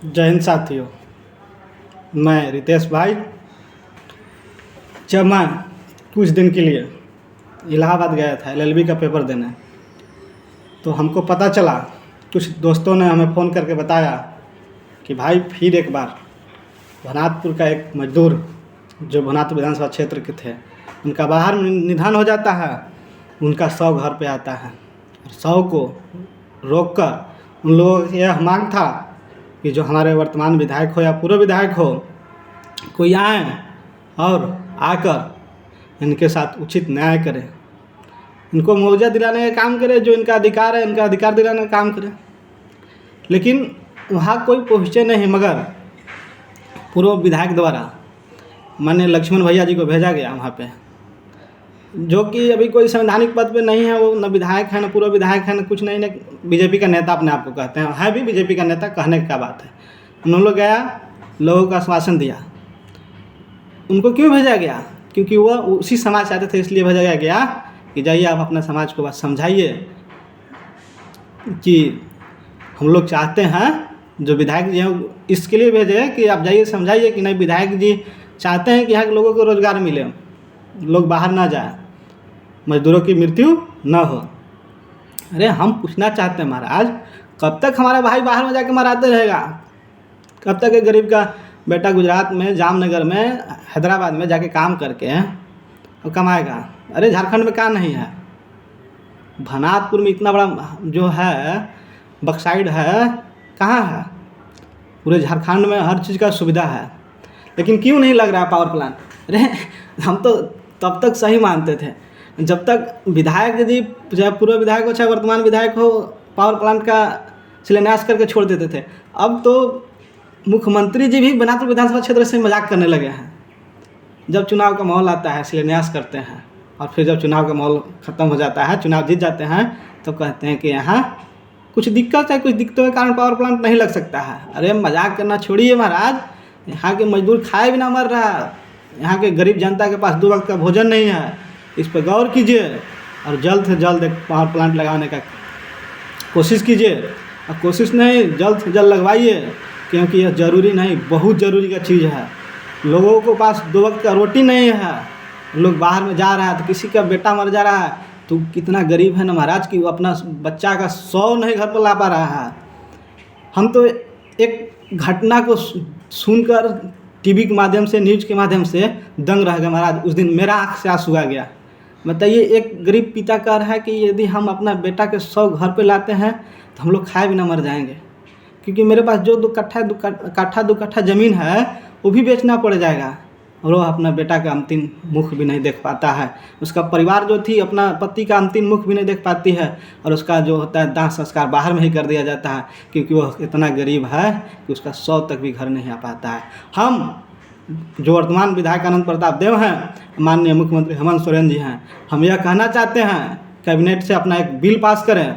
जय हिंद साथियों। मैं रितेश भाई। जब मैं कुछ दिन के लिए इलाहाबाद गया था एलएलबी का पेपर देने, तो हमको पता चला, कुछ दोस्तों ने हमें फ़ोन करके बताया कि भाई फिर एक बार भनातपुर का एक मजदूर जो भनातपुर विधानसभा क्षेत्र के थे, उनका बाहर निधन हो जाता है। उनका शव घर पे आता है। शव को रोककर उन लोगों की यह मांग था कि जो हमारे वर्तमान विधायक हो या पूर्व विधायक हो, कोई आए और आकर इनके साथ उचित न्याय करे, इनको मुआवजा दिलाने का काम करे, जो इनका अधिकार है इनका अधिकार दिलाने का काम करे। लेकिन वहाँ कोई पहुँचे नहीं, मगर पूर्व विधायक द्वारा माननीय लक्ष्मण भैया जी को भेजा गया वहाँ पे, जो कि अभी कोई संवैधानिक पद पे नहीं है। वो न विधायक है, न पूर्व विधायक है, न कुछ नहीं, न बीजेपी का नेता अपने आप को कहते हैं। है भी बीजेपी का नेता, कहने की क्या बात है। उन लोग गया, लोगों का आश्वासन दिया। उनको क्यों भेजा गया? क्योंकि वो उसी समाज चाहते थे, इसलिए भेजा गया कि जाइए आप अपने समाज को बात समझाइए कि हम लोग चाहते हैं, जो विधायक जी हैं इसके लिए भेजे कि आप जाइए समझाइए कि नहीं, विधायक जी चाहते हैं कि यहाँ के लोगों को रोज़गार मिले, लोग बाहर ना जाए, मजदूरों की मृत्यु न हो। अरे हम पूछना चाहते हैं महाराज, कब तक हमारा भाई बाहर में जाके मराते रहेगा? कब तक एक गरीब का बेटा गुजरात में, जामनगर में, हैदराबाद में जाके काम करके और कमाएगा? अरे झारखंड में क्या नहीं है? भनातपुर में इतना बड़ा जो है बक्साइड है, कहाँ है? पूरे झारखंड में हर चीज़ का सुविधा है, लेकिन क्यों नहीं लग रहा है पावर प्लांट? अरे हम तो तब तक सही मानते थे जब तक विधायक यदि चाहे पूर्व विधायक हो चाहे वर्तमान विधायक हो, पावर प्लांट का शिलान्यास करके छोड़ देते थे। अब तो मुख्यमंत्री जी भी भनातपुर विधानसभा क्षेत्र से मजाक करने लगे हैं। जब चुनाव का माहौल आता है शिलान्यास करते हैं, और फिर जब चुनाव का माहौल ख़त्म हो जाता है, चुनाव जीत जाते हैं, तो कहते हैं कि यहाँ कुछ दिक्कत है, कुछ दिक्कतों के कारण पावर प्लांट नहीं लग सकता है। अरे मजाक करना छोड़िए महाराज, यहाँ के मजदूर खाए बिना मर रहा है। यहाँ के गरीब जनता के पास 2 वक्त का भोजन नहीं है। इस पर गौर कीजिए और जल्द से जल्द एक पावर प्लांट लगाने का कोशिश कीजिए। और कोशिश नहीं, जल्द से जल्द लगवाइए, क्योंकि यह ज़रूरी नहीं, बहुत ज़रूरी का चीज़ है। लोगों को पास 2 वक्त का रोटी नहीं है, लोग बाहर में जा रहा है, तो किसी का बेटा मर जा रहा है, तो कितना गरीब है ना महाराज कि वो अपना बच्चा का 100 नहीं घर पर ला पा रहा है। हम तो एक घटना को सुनकर टीवी के माध्यम से, न्यूज़ के माध्यम से दंग रह गए महाराज। उस दिन मेरा आँख से आंसू आ गया। बताइए, एक गरीब पिता कह रहा है कि यदि हम अपना बेटा के 100 घर पे लाते हैं तो हम लोग खाए बिना मर जाएंगे, क्योंकि मेरे पास जो 2 कट्ठा ज़मीन है वो भी बेचना पड़ जाएगा। और वो अपना बेटा का अंतिम मुख भी नहीं देख पाता है। उसका परिवार जो थी अपना पति का अंतिम मुख भी नहीं देख पाती है, और उसका जो होता है दाह संस्कार बाहर में ही कर दिया जाता है, क्योंकि वो इतना गरीब है कि उसका 100 तक भी घर नहीं आ पाता है। हम जो वर्तमान विधायक अनंत प्रताप देव हैं, माननीय मुख्यमंत्री हेमंत सोरेन जी हैं, हम यह कहना चाहते हैं कैबिनेट से अपना एक बिल पास करें,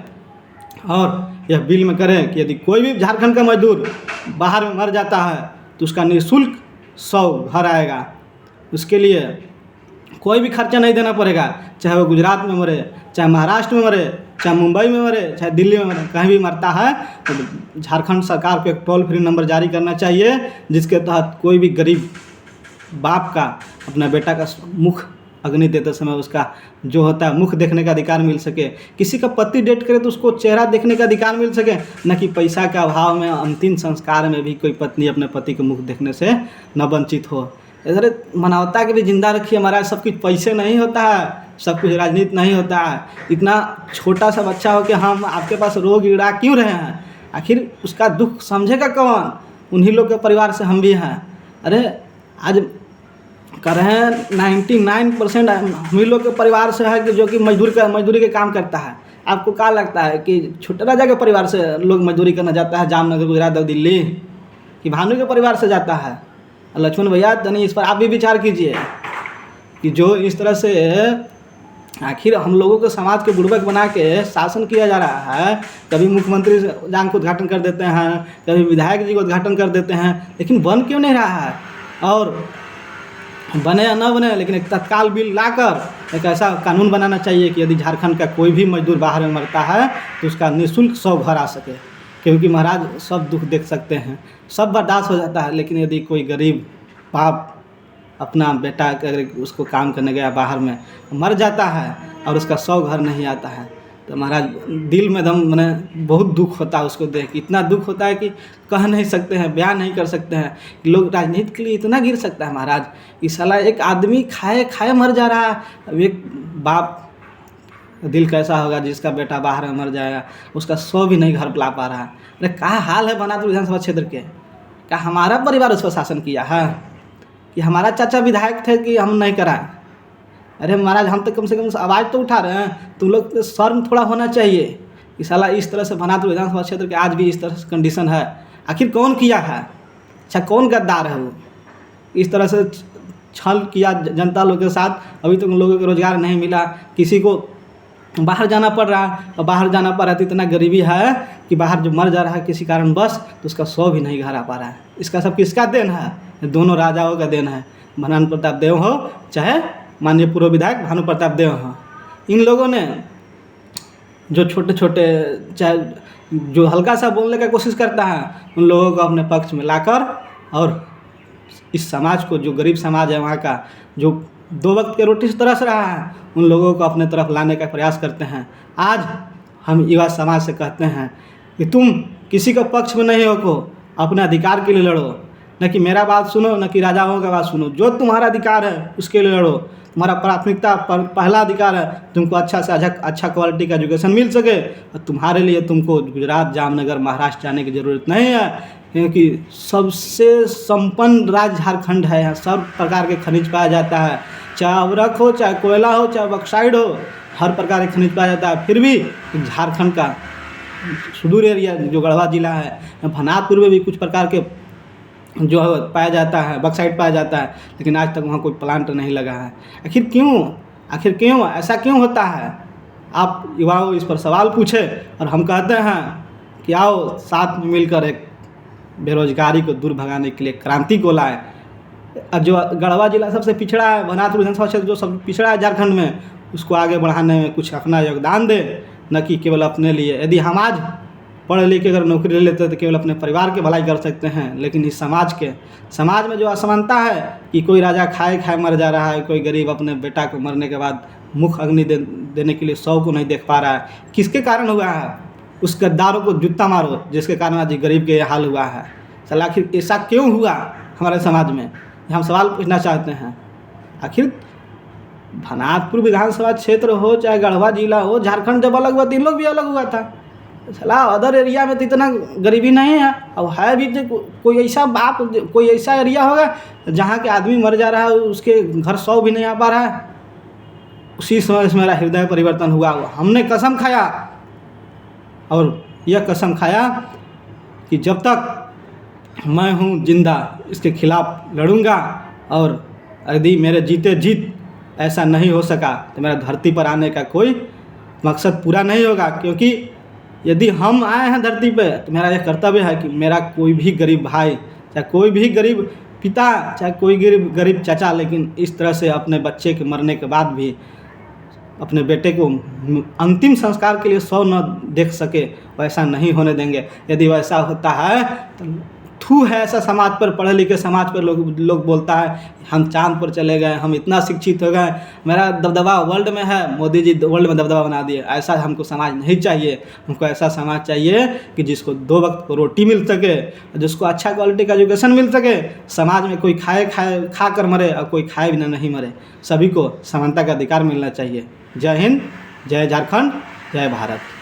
और यह बिल में करें कि यदि कोई भी झारखंड का मजदूर बाहर में मर जाता है तो उसका निःशुल्क 100 घर आएगा। उसके लिए कोई भी खर्चा नहीं देना पड़ेगा, चाहे वो गुजरात में मरे, चाहे महाराष्ट्र में मरे, चाहे मुंबई में मरे, चाहे दिल्ली में मरे, कहीं भी मरता है तो झारखंड सरकार को एक टोल फ्री नंबर जारी करना चाहिए, जिसके तहत कोई भी गरीब बाप का अपना बेटा का मुख अग्नि देते समय उसका जो होता है मुख देखने का अधिकार मिल सके। किसी का पति डेट करे तो उसको चेहरा देखने का अधिकार मिल सके, न कि पैसा के अभाव में अंतिम संस्कार में भी कोई पत्नी अपने पति के मुख देखने से न वंचित हो। अरे मानवता के भी जिंदा रखिए महाराज। सब कुछ पैसे नहीं होता है, सब कुछ राजनीति नहीं होता है। इतना छोटा सा बच्चा हो कि हम आपके पास रोग इड़ा क्यों रहे हैं? आखिर उसका दुख समझेगा कौन? उन्हीं लोग के परिवार से हम भी हैं। अरे आज कर रहे हैं 99% हम ही लोग के परिवार से है कि जो कि मजदूरी के काम करता है। आपको क्या लगता है कि छोटे राजा के परिवार से लोग मजदूरी करना जाता है जामनगर, गुजरात और दिल्ली, कि भानु के परिवार से जाता है? लक्ष्मण भैया तनी इस पर आप भी विचार कीजिए कि जो इस तरह से आखिर हम लोगों को समाज के बुड़बक बना के शासन किया जा रहा है। कभी मुख्यमंत्री जान को उद्घाटन कर देते हैं, कभी विधायक जी को उद्घाटन कर देते हैं, लेकिन बन क्यों नहीं रहा है? और बने या न बने, लेकिन एक तत्काल बिल लाकर एक ऐसा कानून बनाना चाहिए कि यदि झारखंड का कोई भी मजदूर बाहर में मरता है तो उसका निःशुल्क 100 घर आ सके। क्योंकि महाराज सब दुख देख सकते हैं, सब बर्दाश्त हो जाता है, लेकिन यदि कोई गरीब बाप अपना बेटा अगर उसको काम करने गया बाहर में मर जाता है और उसका 100 घर नहीं आता है, तो महाराज दिल में दम मैंने बहुत दुख होता है उसको देख के। इतना दुख होता है कि कह नहीं सकते हैं, बयान नहीं कर सकते हैं। लोग राजनीति के लिए इतना गिर सकता है महाराज। इस साला एक आदमी खाए खाए मर जा रहा है। अब एक बाप दिल कैसा होगा जिसका बेटा बाहर में मर जाएगा, उसका 100 भी नहीं घर ला पा रहा है। अरे क्या हाल है बनातुर विधानसभा क्षेत्र के? क्या हमारा परिवार उस पर शासन किया है कि हमारा चाचा विधायक थे कि हम नहीं कराएं? अरे महाराज हम तो कम से कम आवाज़ तो उठा रहे हैं, तुम लोग को शर्म थोड़ा होना चाहिए। कि साला इस तरह से बनातुर विधानसभा क्षेत्र के आज भी इस तरह से कंडीशन है। आखिर कौन किया है? अच्छा कौन गद्दार है वो? इस तरह से छल किया जनता लोग के साथ। अभी तक तो लोगों को रोज़गार नहीं मिला, किसी को बाहर जाना पड़ रहा है, और बाहर जाना पड़ रहा है तो इतना गरीबी है कि बाहर जो मर जा रहा है किसी कारण बस, तो उसका 100 भी नहीं घर आ पा रहा है। इसका सब किसका देन है? दोनों राजाओं का देन है, भानु प्रताप देव हो चाहे माननीय पूर्व विधायक भानु प्रताप देव हो। इन लोगों ने जो छोटे छोटे चाहे जो हल्का सा बोलने का कोशिश करता है, उन लोगों को अपने पक्ष में लाकर और इस समाज को, जो गरीब समाज है वहाँ का, जो 2 वक्त के रोटी से तरस रहा है, उन लोगों को अपने तरफ लाने का प्रयास करते हैं। आज हम युवा समाज से कहते हैं कि तुम किसी का पक्ष में नहीं हो, को अपने अधिकार के लिए लड़ो। न कि मेरा बात सुनो, न कि राजाओं का बात सुनो। जो तुम्हारा अधिकार है उसके लिए लड़ो। तुम्हारा प्राथमिकता पहला अधिकार है तुमको अच्छा से अच्छा क्वालिटी का एजुकेशन मिल सके। और तुम्हारे लिए तुमको गुजरात, जामनगर, महाराष्ट्र जाने की ज़रूरत नहीं है, क्योंकि सबसे संपन्न राज्य झारखंड है। यहाँ सब प्रकार के खनिज पाया जाता है, चाहे अवरक हो, चाहे कोयला हो, चाहे बक्साइड हो, हर प्रकार के खनिज पाया जाता है। फिर भी झारखंड का सुदूर एरिया जो गढ़वा जिला है, भनातपुर में भी कुछ प्रकार के जो है पाया जाता है, बक्साइड पाया जाता है, लेकिन आज तक वहाँ कोई प्लांट नहीं लगा है। आखिर क्यों ऐसा क्यों होता है? आप युवाओं इस पर सवाल पूछे और हम कहते हैं कि आओ साथ में मिलकर एक बेरोजगारी को दूर भगाने के लिए क्रांति को लाए। जो गढ़वा जिला सबसे पिछड़ा है, भनातपुर विधानसभा क्षेत्र जो सब पिछड़ा है झारखंड में, उसको आगे बढ़ाने में कुछ अपना योगदान दे, न कि केवल अपने लिए। यदि हम आज पढ़ लिख के अगर नौकरी ले लेते हैं तो केवल अपने परिवार की भलाई कर सकते हैं, लेकिन इस समाज में जो असमानता है कि कोई राजा खाए खाए मर जा रहा है, कोई गरीब अपने बेटा को मरने के बाद मुख अग्नि देने के लिए 100 को नहीं देख पा रहा है, किसके कारण हुआ है? उस गद्दारों को जूता मारो जिसके कारण आज गरीब के ये हाल हुआ है। चल आखिर ऐसा क्यों हुआ हमारे समाज में? हम सवाल पूछना चाहते हैं। आखिर भनातपुर विधानसभा क्षेत्र हो चाहे गढ़वा जिला हो, झारखंड जब अलग हुआ तो इन लोग भी अलग हुआ था। चला अदर एरिया में तो इतना गरीबी नहीं है। अब है भी तो कोई ऐसा एरिया होगा जहाँ के आदमी मर जा रहा है, उसके घर 100 भी नहीं आ पा रहा है। उसी समय से मेरा हृदय परिवर्तन हुआ। हमने कसम खाया, और यह कसम खाया कि जब तक मैं हूँ जिंदा इसके खिलाफ लड़ूंगा, और यदि मेरे जीते जीत ऐसा नहीं हो सका तो मेरा धरती पर आने का कोई मकसद पूरा नहीं होगा। क्योंकि यदि हम आए हैं धरती पे तो मेरा यह कर्तव्य है कि मेरा कोई भी गरीब भाई, चाहे कोई भी गरीब पिता, चाहे कोई गरीब चाचा, लेकिन इस तरह से अपने बच्चे के मरने के बाद भी अपने बेटे को अंतिम संस्कार के लिए 100 न देख सके, वैसा नहीं होने देंगे। यदि वैसा होता है तो थू है ऐसा समाज पर, पढ़े लिखे समाज पर। लोग बोलता है हम चांद पर चले गए, हम इतना शिक्षित हो गए, मेरा दबदबा वर्ल्ड में है, मोदी जी वर्ल्ड में दबदबा बना दिए। ऐसा हमको समाज नहीं चाहिए। हमको ऐसा समाज चाहिए कि जिसको 2 वक्त को रोटी मिल सके, जिसको अच्छा क्वालिटी का एजुकेशन मिल सके। समाज में कोई खा कर मरे और कोई खाए बिना नहीं मरे। सभी को समानता का अधिकार मिलना चाहिए। जय हिंद, जय झारखंड, जय भारत।